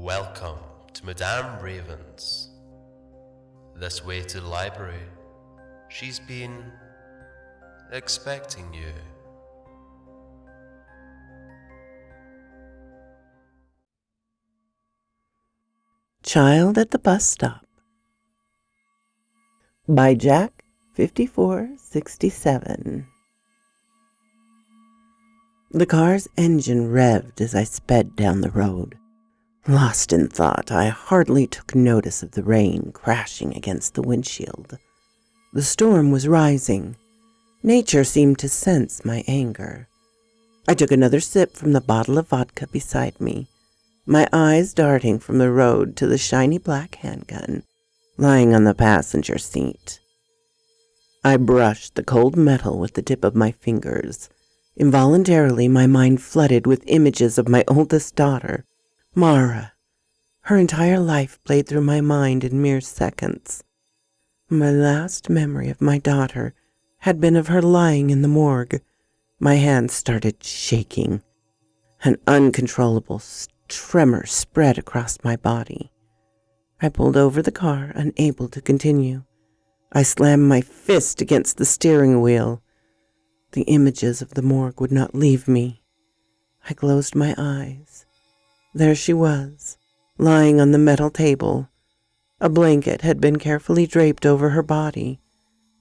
Welcome to Madame Raven's. This way to the library. She's been expecting you. Child at the Bus Stop by Jack 5467. The car's engine revved as I sped down the road. Lost in thought, I hardly took notice of the rain crashing against the windshield. The storm was rising. Nature seemed to sense my anger. I took another sip from the bottle of vodka beside me, my eyes darting from the road to the shiny black handgun lying on the passenger seat. I brushed the cold metal with the tip of my fingers. Involuntarily, my mind flooded with images of my oldest daughter, Mara. Her entire life played through my mind in mere seconds. My last memory of my daughter had been of her lying in the morgue. My hands started shaking. An uncontrollable tremor spread across my body. I pulled over the car, unable to continue. I slammed my fist against the steering wheel. The images of the morgue would not leave me. I closed my eyes. There she was, lying on the metal table. A blanket had been carefully draped over her body,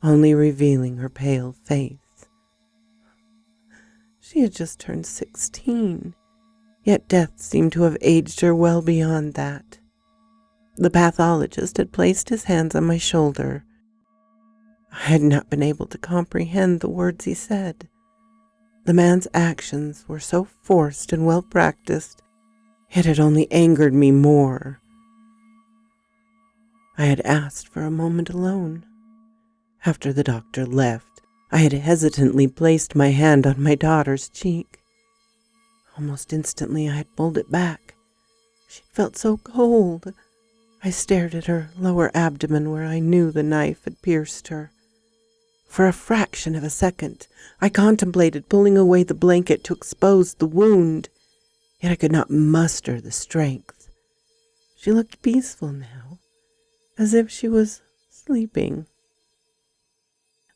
only revealing her pale face. She had just turned 16, yet death seemed to have aged her well beyond that. The pathologist had placed his hands on my shoulder. I had not been able to comprehend the words he said. The man's actions were so forced and well practiced, it had only angered me more. I had asked for a moment alone. After the doctor left, I had hesitantly placed my hand on my daughter's cheek. Almost instantly I had pulled it back. She felt so cold. I stared at her lower abdomen where I knew the knife had pierced her. For a fraction of a second, I contemplated pulling away the blanket to expose the wound, yet I could not muster the strength. She looked peaceful now, as if she was sleeping.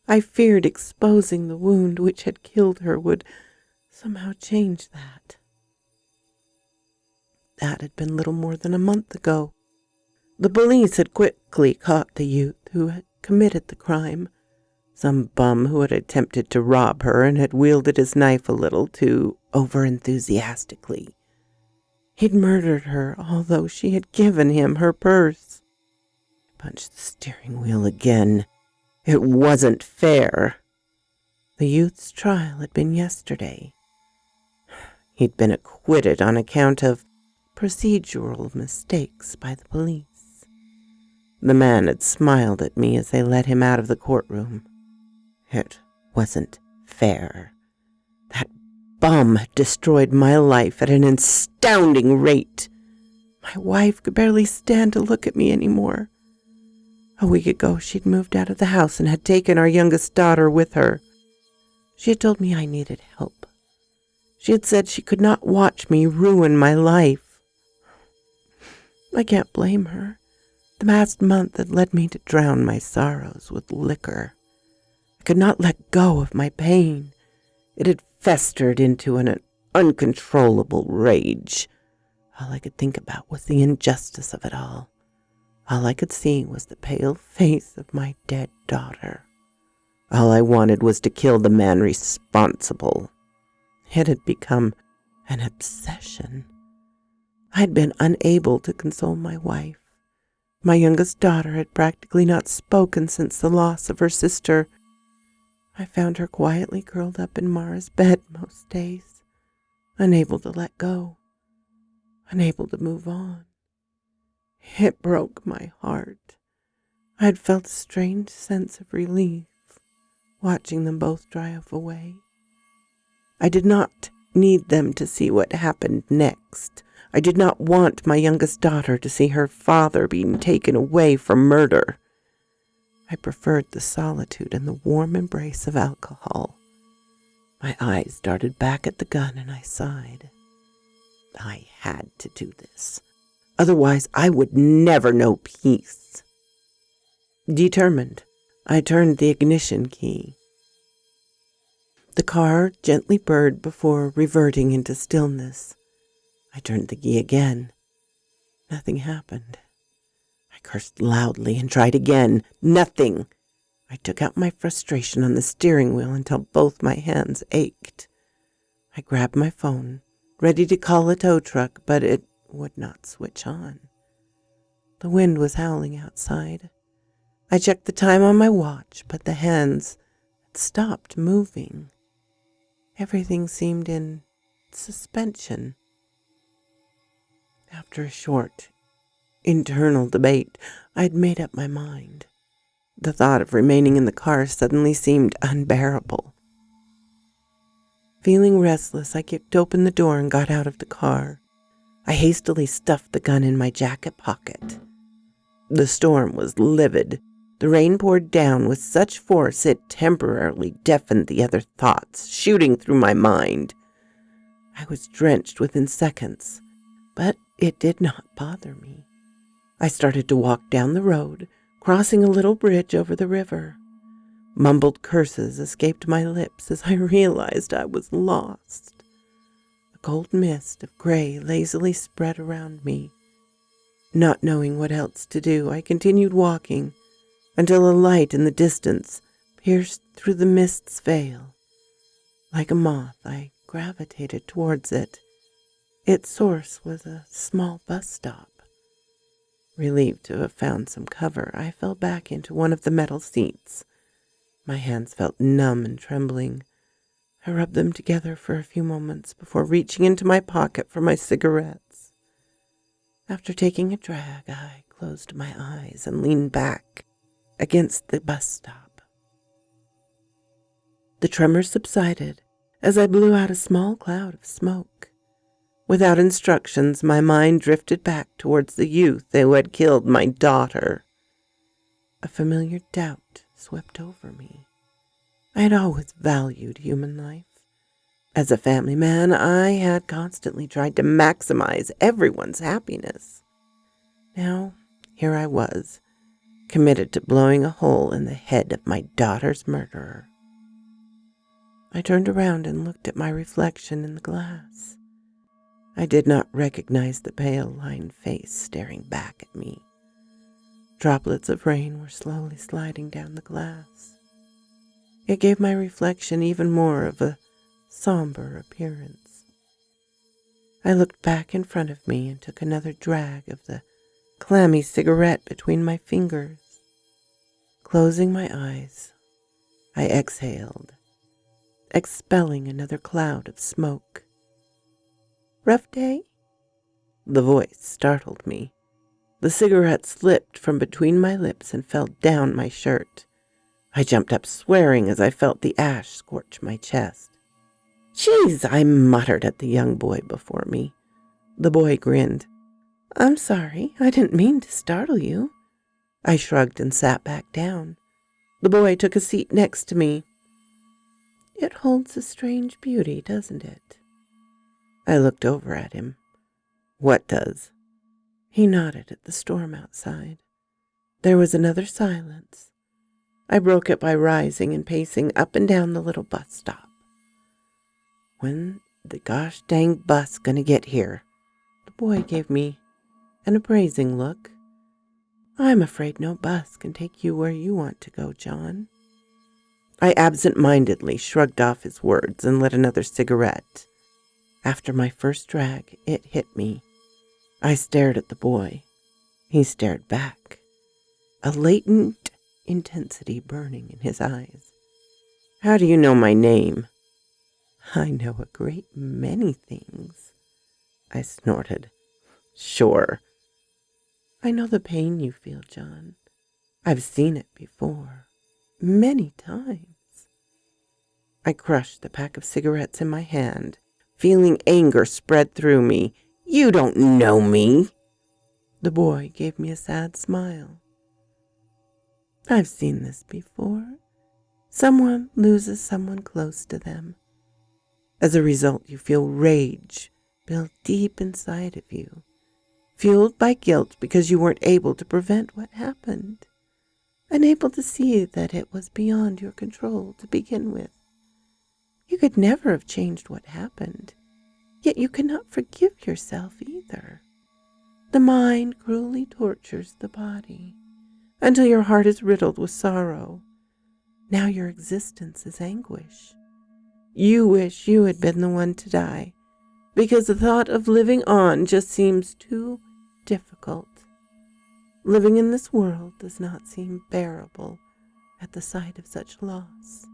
I feared exposing the wound which had killed her would somehow change that. That had been little more than a month ago. The police had quickly caught the youth who had committed the crime. Some bum who had attempted to rob her and had wielded his knife a little too over-enthusiastically. He'd murdered her, although she had given him her purse. I punched the steering wheel again. It wasn't fair. The youth's trial had been yesterday. He'd been acquitted on account of procedural mistakes by the police. The man had smiled at me as they led him out of the courtroom. It wasn't fair. That bum had destroyed my life at an astounding rate. My wife could barely stand to look at me anymore. A week ago, she'd moved out of the house and had taken our youngest daughter with her. She had told me I needed help. She had said she could not watch me ruin my life. I can't blame her. The past month had led me to drown my sorrows with liquor. I could not let go of my pain. It had festered into an uncontrollable rage. All I could think about was the injustice of it all. All I could see was the pale face of my dead daughter. All I wanted was to kill the man responsible. It had become an obsession. I had been unable to console my wife. My youngest daughter had practically not spoken since the loss of her sister. I found her quietly curled up in Mara's bed most days, unable to let go, unable to move on. It broke my heart. I had felt a strange sense of relief watching them both drive away. I did not need them to see what happened next. I did not want my youngest daughter to see her father being taken away for murder. I preferred the solitude and the warm embrace of alcohol. My eyes darted back at the gun and I sighed. I had to do this. Otherwise, I would never know peace. Determined, I turned the ignition key. The car gently purred before reverting into stillness. I turned the key again. Nothing happened. I cursed loudly and tried again. Nothing. I took out my frustration on the steering wheel until both my hands ached. I grabbed my phone, ready to call a tow truck, but it would not switch on. The wind was howling outside. I checked the time on my watch, but the hands had stopped moving. Everything seemed in suspension. After a short, internal debate, I had made up my mind. The thought of remaining in the car suddenly seemed unbearable. Feeling restless, I kicked open the door and got out of the car. I hastily stuffed the gun in my jacket pocket. The storm was livid. The rain poured down with such force it temporarily deafened the other thoughts shooting through my mind. I was drenched within seconds, but it did not bother me. I started to walk down the road, crossing a little bridge over the river. Mumbled curses escaped my lips as I realized I was lost. A cold mist of gray lazily spread around me. Not knowing what else to do, I continued walking until a light in the distance pierced through the mist's veil. Like a moth, I gravitated towards it. Its source was a small bus stop. Relieved to have found some cover, I fell back into one of the metal seats. My hands felt numb and trembling. I rubbed them together for a few moments before reaching into my pocket for my cigarettes. After taking a drag, I closed my eyes and leaned back against the bus stop. The tremor subsided as I blew out a small cloud of smoke. Without instructions, my mind drifted back towards the youth who had killed my daughter. A familiar doubt swept over me. I had always valued human life. As a family man, I had constantly tried to maximize everyone's happiness. Now, here I was, committed to blowing a hole in the head of my daughter's murderer. I turned around and looked at my reflection in the glass. I did not recognize the pale, lined face staring back at me. Droplets of rain were slowly sliding down the glass. It gave my reflection even more of a somber appearance. I looked back in front of me and took another drag of the clammy cigarette between my fingers. Closing my eyes, I exhaled, expelling another cloud of smoke. "Rough day?" The voice startled me. The cigarette slipped from between my lips and fell down my shirt. I jumped up swearing as I felt the ash scorch my chest. "Jeez," I muttered at the young boy before me. The boy grinned. "I'm sorry, I didn't mean to startle you." I shrugged and sat back down. The boy took a seat next to me. "It holds a strange beauty, doesn't it?" I looked over at him. "What does?" He nodded at the storm outside. There was another silence. I broke it by rising and pacing up and down the little bus stop. "When the gosh dang bus gonna get here?" The boy gave me an appraising look. "I'm afraid no bus can take you where you want to go, John." I absent-mindedly shrugged off his words and lit another cigarette. After my first drag, it hit me. I stared at the boy. He stared back, a latent intensity burning in his eyes. "How do you know my name?" "I know a great many things," I snorted. "Sure." "I know the pain you feel, John. I've seen it before, many times." I crushed the pack of cigarettes in my hand, feeling anger spread through me. "You don't know me." The boy gave me a sad smile. "I've seen this before. Someone loses someone close to them. As a result, you feel rage build deep inside of you. fueled by guilt because you weren't able to prevent what happened, unable to see that it was beyond your control to begin with. You could never have changed what happened, yet you cannot forgive yourself either. The mind cruelly tortures the body until your heart is riddled with sorrow. Now your existence is anguish. You wish you had been the one to die, because the thought of living on just seems too difficult. Living in this world does not seem bearable at the sight of such loss.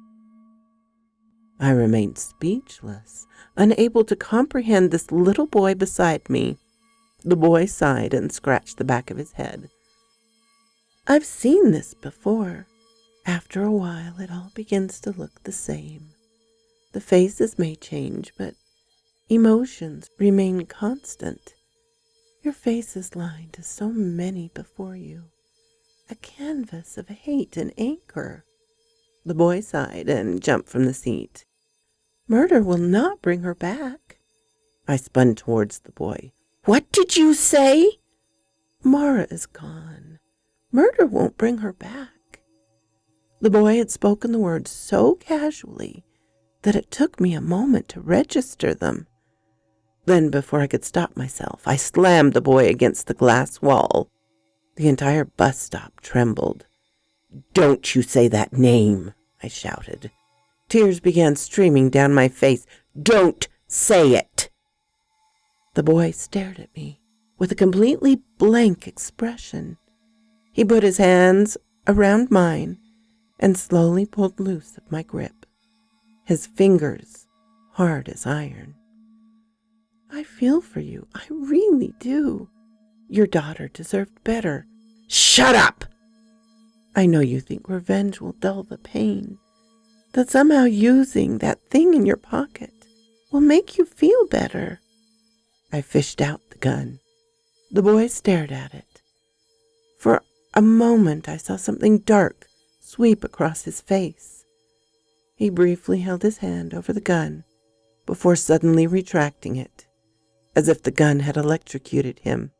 I remained speechless, unable to comprehend this little boy beside me. The boy sighed and scratched the back of his head. I've seen this before. After a while, it all begins to look the same. The faces may change, but emotions remain constant. Your face is lined as so many before you, a canvas of hate and anger. The boy sighed and jumped from the seat. Murder will not bring her back. I spun towards the boy. What did you say? Mara is gone. Murder won't bring her back. The boy had spoken the words so casually that it took me a moment to register them. Then, before I could stop myself, I slammed the boy against the glass wall. The entire bus stop trembled. Don't you say that name, I shouted. Tears began streaming down my face. Don't say it. The boy stared at me with a completely blank expression. He put his hands around mine and slowly pulled loose of my grip, his fingers hard as iron. I feel for you. I really do. Your daughter deserved better. Shut up! I know you think revenge will dull the pain, that somehow using that thing in your pocket will make you feel better. I fished out the gun. The boy stared at it. For a moment I saw something dark sweep across his face. He briefly held his hand over the gun before suddenly retracting it, as if the gun had electrocuted him.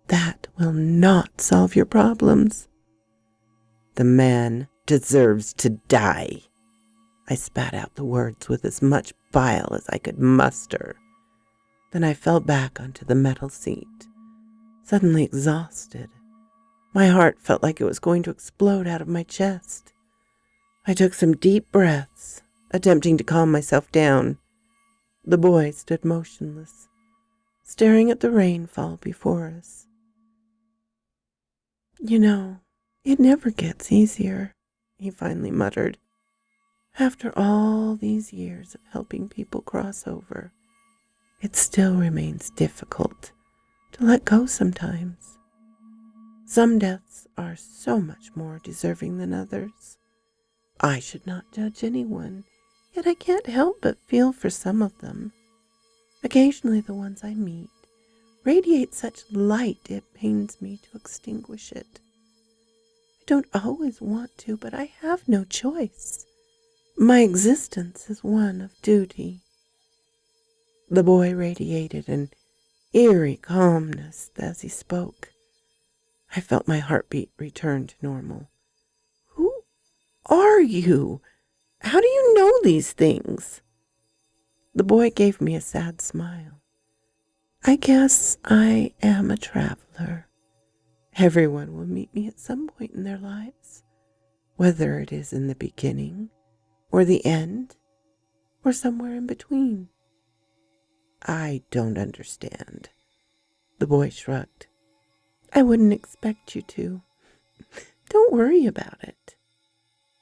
That will not solve your problems. The man deserves to die. I spat out the words with as much bile as I could muster. Then I fell back onto the metal seat, suddenly exhausted. My heart felt like it was going to explode out of my chest. I took some deep breaths, attempting to calm myself down. The boy stood motionless, staring at the rain fall before us. You know, it never gets easier, he finally muttered. After all these years of helping people cross over, it still remains difficult to let go sometimes. Some deaths are so much more deserving than others. I should not judge anyone, yet I can't help but feel for some of them. Occasionally the ones I meet radiate such light it pains me to extinguish it. I don't always want to, but I have no choice. My existence is one of duty. The boy radiated an eerie calmness as he spoke. I felt my heartbeat return to normal. Who are you? How do you know these things? The boy gave me a sad smile. I guess I am a traveler. Everyone will meet me at some point in their lives, whether it is in the beginning or the end or somewhere in between. I don't understand. The boy shrugged. I wouldn't expect you to. Don't worry about it.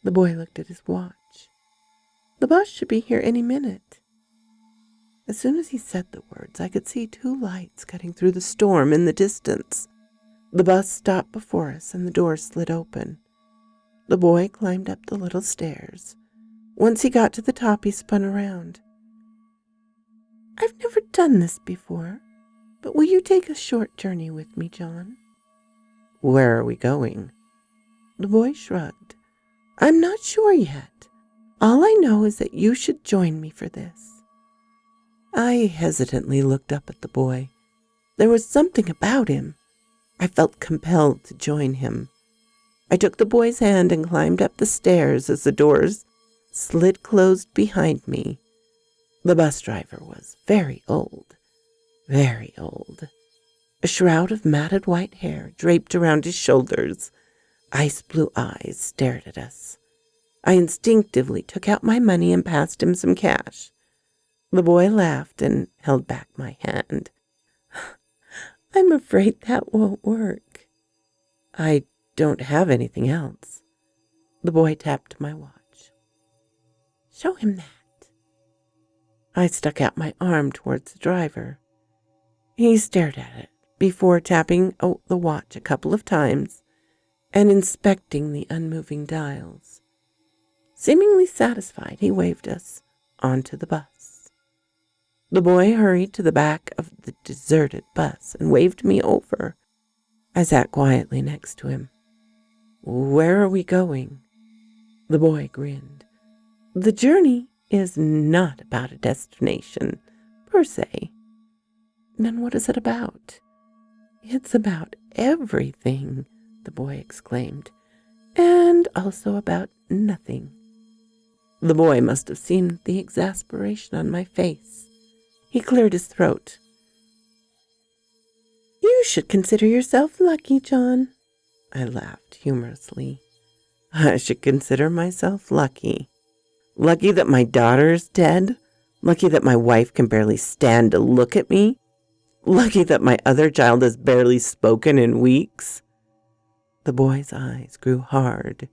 The boy looked at his watch. The bus should be here any minute. As soon as he said the words, I could see two lights cutting through the storm in the distance. The bus stopped before us and the door slid open. The boy climbed up the little stairs. Once he got to the top, he spun around. I've never done this before, but will you take a short journey with me, John? Where are we going? The boy shrugged. I'm not sure yet. All I know is that you should join me for this. I hesitantly looked up at the boy. There was something about him. I felt compelled to join him. I took the boy's hand and climbed up the stairs as the doors slid closed behind me. The bus driver was very old, very old. A shroud of matted white hair draped around his shoulders. Ice blue eyes stared at us. I instinctively took out my money and passed him some cash. The boy laughed and held back my hand. I'm afraid that won't work. I don't have anything else. The boy tapped my watch. Show him that. I stuck out my arm towards the driver. He stared at it before tapping the watch a couple of times and inspecting the unmoving dials. Seemingly satisfied, he waved us onto the bus. The boy hurried to the back of the deserted bus and waved me over. I sat quietly next to him. Where are we going? The boy grinned. The journey is not about a destination, per se. Then what is it about? It's about everything, the boy exclaimed, and also about nothing. The boy must have seen the exasperation on my face. He cleared his throat. You should consider yourself lucky, John. I laughed humorously. I should consider myself lucky. Lucky that my daughter's dead. Lucky that my wife can barely stand to look at me. Lucky that my other child has barely spoken in weeks. The boy's eyes grew hard.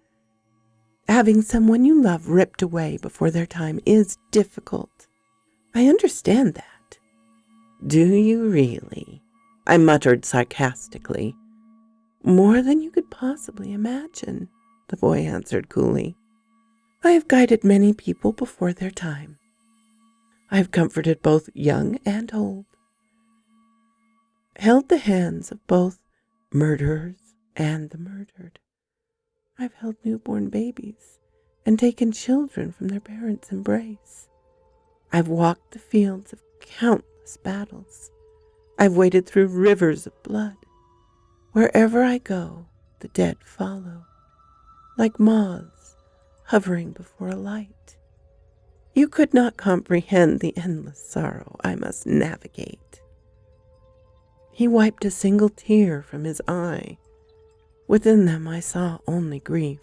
Having someone you love ripped away before their time is difficult. I understand that. Do you really? I muttered sarcastically. More than you could possibly imagine, the boy answered coolly. I have guided many people before their time. I have comforted both young and old, held the hands of both murderers and the murdered. I've held newborn babies and taken children from their parents' embrace. I've walked the fields of countless battles. I've waded through rivers of blood. Wherever I go, the dead follow, like moths hovering before a light. You could not comprehend the endless sorrow I must navigate. He wiped a single tear from his eye. Within them I saw only grief,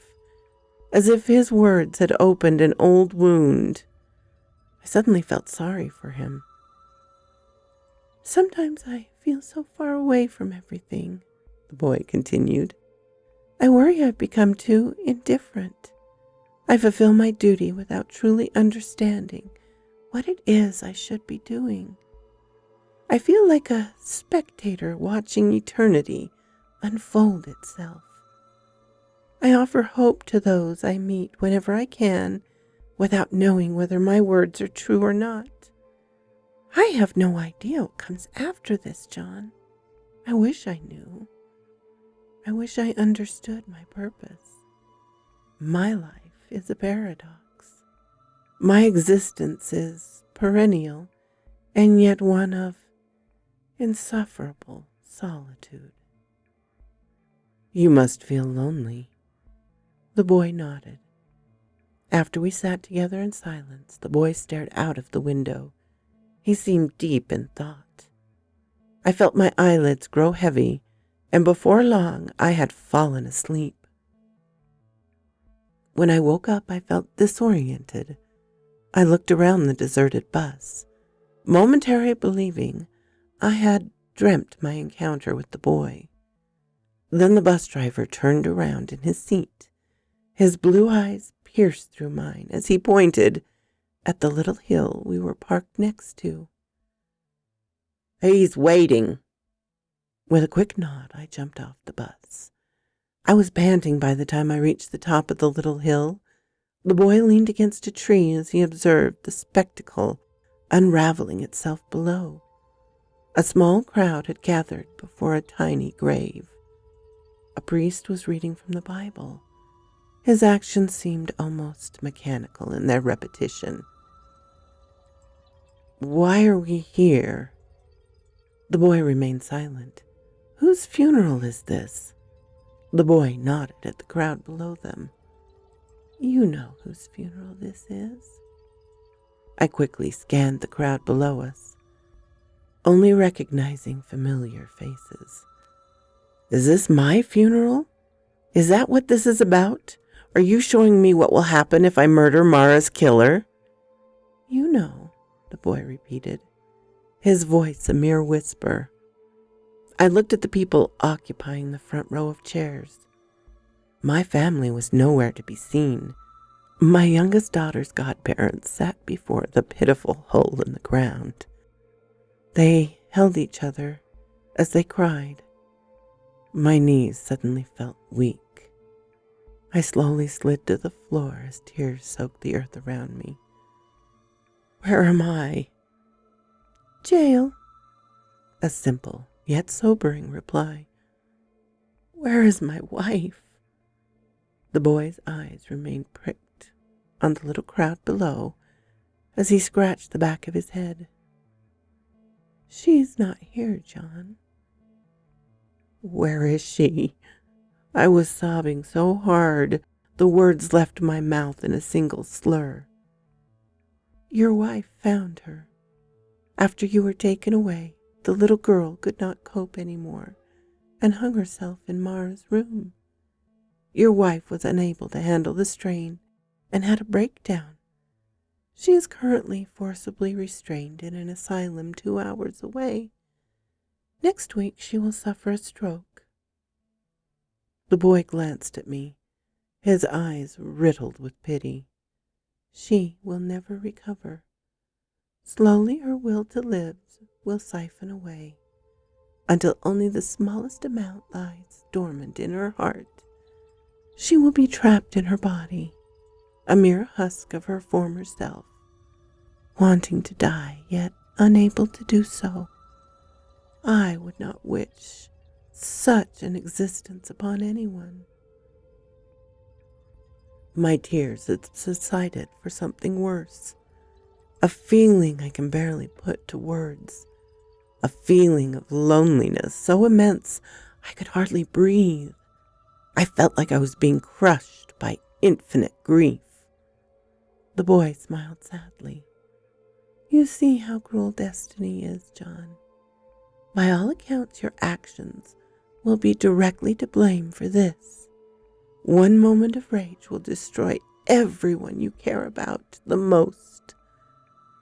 as if his words had opened an old wound. I suddenly felt sorry for him. Sometimes I feel so far away from everything, the boy continued. I worry I've become too indifferent. I fulfill my duty without truly understanding what it is I should be doing. I feel like a spectator watching eternity unfold itself. I offer hope to those I meet whenever I can, without knowing whether my words are true or not. I have no idea what comes after this, John. I wish I knew. I wish I understood my purpose. My life is a paradox. My existence is perennial, and yet one of insufferable solitude. You must feel lonely. The boy nodded. After we sat together in silence, the boy stared out of the window. He seemed deep in thought. I felt my eyelids grow heavy, and before long I had fallen asleep. When I woke up, I felt disoriented. I looked around the deserted bus, momentarily believing I had dreamt my encounter with the boy. Then the bus driver turned around in his seat. His blue eyes pierced through mine as he pointed at the little hill we were parked next to. He's waiting. With a quick nod, I jumped off the bus. I was panting by the time I reached the top of the little hill. The boy leaned against a tree as he observed the spectacle unraveling itself below. A small crowd had gathered before a tiny grave. A priest was reading from the Bible. His actions seemed almost mechanical in their repetition. Why are we here? The boy remained silent. Whose funeral is this? The boy nodded at the crowd below them. You know whose funeral this is. I quickly scanned the crowd below us, only recognizing familiar faces. Is this my funeral? Is that what this is about? Are you showing me what will happen if I murder Mara's killer? You know, the boy repeated, his voice a mere whisper. I looked at the people occupying the front row of chairs. My family was nowhere to be seen. My youngest daughter's godparents sat before the pitiful hole in the ground. They held each other as they cried. My knees suddenly felt weak. I slowly slid to the floor as tears soaked the earth around me. Where am I? Jail. A simple yet sobering reply. Where is my wife? The boy's eyes remained pricked on the little crowd below as he scratched the back of his head. She's not here, John. Where is she? I was sobbing so hard the words left my mouth in a single slur. Your wife found her. After you were taken away, the little girl could not cope anymore and hung herself in Mara's room. Your wife was unable to handle the strain and had a breakdown. She is currently forcibly restrained in an asylum 2 hours away. Next week she will suffer a stroke. The boy glanced at me, his eyes riddled with pity. She will never recover. Slowly her will to live will siphon away, until only the smallest amount lies dormant in her heart. She will be trapped in her body, a mere husk of her former self, wanting to die, yet unable to do so. I would not wish such an existence upon anyone. My tears had subsided for something worse, a feeling I can barely put to words, a feeling of loneliness so immense I could hardly breathe. I felt like I was being crushed by infinite grief. The boy smiled sadly. You see how cruel destiny is, John. By all accounts, your actions will be directly to blame for this. One moment of rage will destroy everyone you care about the most.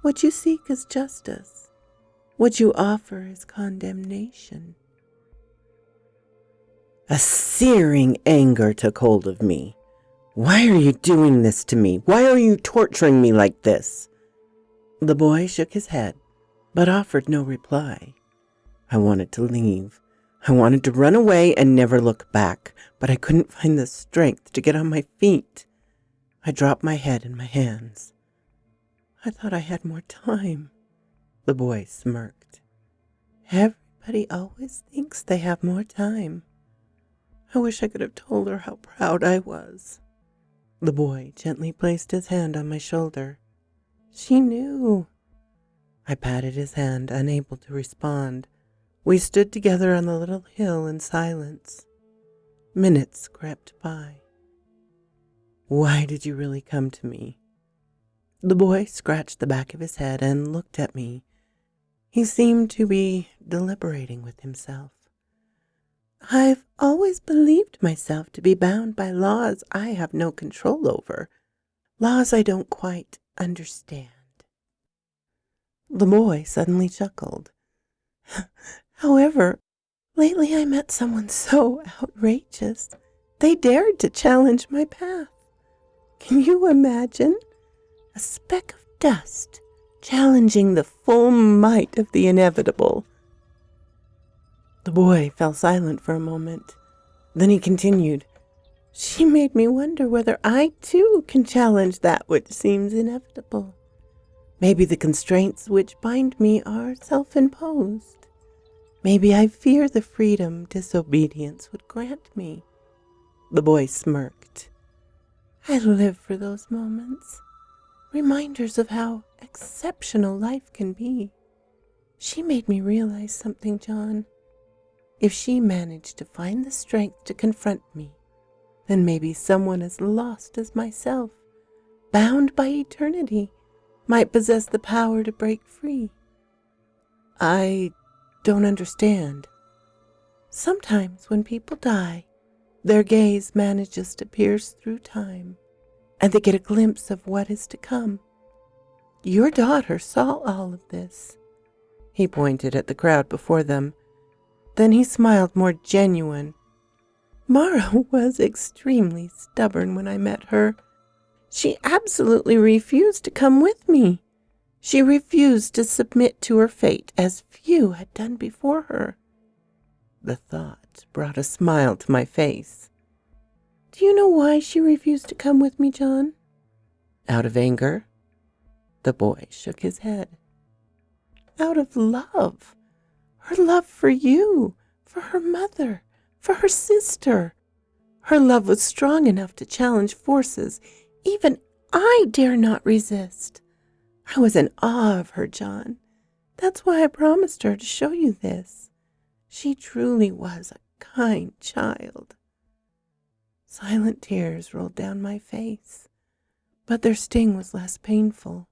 What you seek is justice. What you offer is condemnation. A searing anger took hold of me. Why are you doing this to me? Why are you torturing me like this? The boy shook his head, but offered no reply. I wanted to leave. I wanted to run away and never look back, but I couldn't find the strength to get on my feet. I dropped my head in my hands. I thought I had more time. The boy smirked. Everybody always thinks they have more time. I wish I could have told her how proud I was. The boy gently placed his hand on my shoulder. She knew. I patted his hand, unable to respond. We stood together on the little hill in silence. Minutes crept by. Why did you really come to me? The boy scratched the back of his head and looked at me. He seemed to be deliberating with himself. I've always believed myself to be bound by laws I have no control over, laws I don't quite understand. The boy suddenly chuckled. However, lately I met someone so outrageous, they dared to challenge my path. Can you imagine? A speck of dust challenging the full might of the inevitable. The boy fell silent for a moment. Then he continued, She made me wonder whether I too can challenge that which seems inevitable. Maybe the constraints which bind me are self-imposed. Maybe I fear the freedom disobedience would grant me. The boy smirked. I live for those moments, reminders of how exceptional life can be. She made me realize something, John. If she managed to find the strength to confront me, then maybe someone as lost as myself, bound by eternity, might possess the power to break free. I don't understand. Sometimes when people die, their gaze manages to pierce through time, and they get a glimpse of what is to come. Your daughter saw all of this. He pointed at the crowd before them. Then he smiled more genuine. Mara was extremely stubborn when I met her. She absolutely refused to come with me. She refused to submit to her fate as few had done before her. The thought brought a smile to my face. Do you know why she refused to come with me, John? Out of anger? The boy shook his head. Out of love. Her love for you, for her mother, for her sister. Her love was strong enough to challenge forces even I dare not resist. I was in awe of her, John. That's why I promised her to show you this. She truly was a kind child. Silent tears rolled down my face, but their sting was less painful.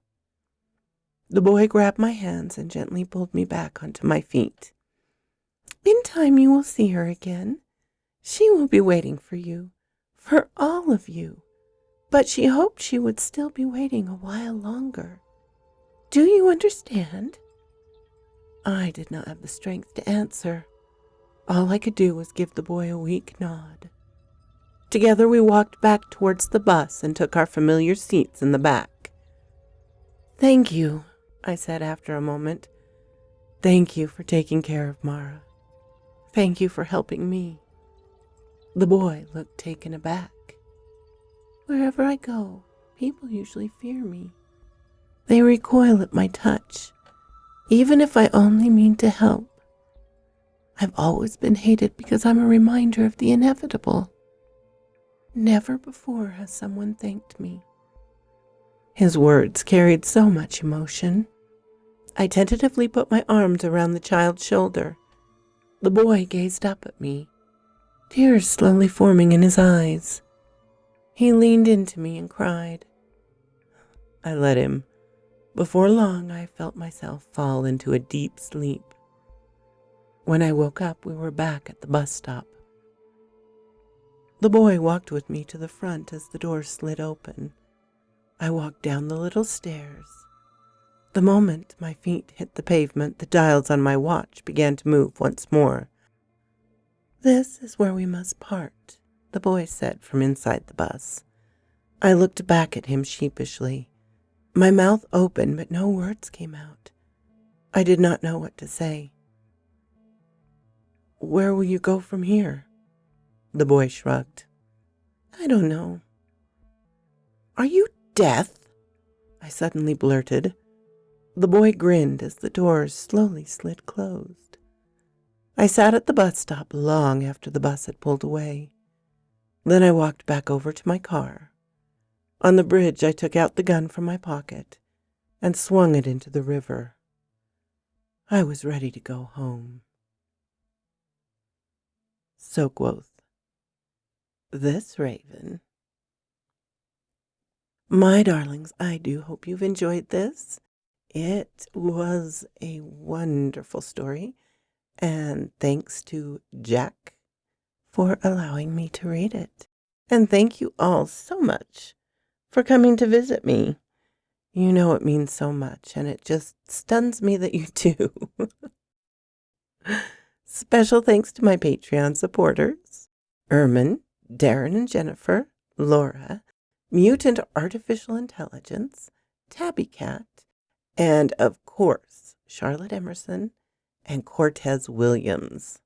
The boy grabbed my hands and gently pulled me back onto my feet. In time you will see her again. She will be waiting for you, for all of you. But she hoped she would still be waiting a while longer. Do you understand? I did not have the strength to answer. All I could do was give the boy a weak nod. Together we walked back towards the bus and took our familiar seats in the back. Thank you, I said after a moment. Thank you for taking care of Mara. Thank you for helping me. The boy looked taken aback. Wherever I go, people usually fear me. They recoil at my touch, even if I only mean to help. I've always been hated because I'm a reminder of the inevitable. Never before has someone thanked me. His words carried so much emotion. I tentatively put my arms around the child's shoulder. The boy gazed up at me, tears slowly forming in his eyes. He leaned into me and cried. I let him. Before long, I felt myself fall into a deep sleep. When I woke up, we were back at the bus stop. The boy walked with me to the front as the door slid open. I walked down the little stairs. The moment my feet hit the pavement, the dials on my watch began to move once more. This is where we must part, the boy said from inside the bus. I looked back at him sheepishly. My mouth opened, but no words came out. I did not know what to say. Where will you go from here? The boy shrugged. I don't know. Are you deaf? I suddenly blurted. The boy grinned as the doors slowly slid closed. I sat at the bus stop long after the bus had pulled away. Then I walked back over to my car. On the bridge, I took out the gun from my pocket and swung it into the river. I was ready to go home. So quoth this raven. My darlings, I do hope you've enjoyed this. It was a wonderful story, and thanks to Jack for allowing me to read it. And thank you all so much for coming to visit me. You know it means so much, and it just stuns me that you do. Special thanks to my Patreon supporters, Ermin, Darren and Jennifer, Laura, Mutant Artificial Intelligence, Tabby Cat, and of course, Charlotte Emerson and Cortez Williams.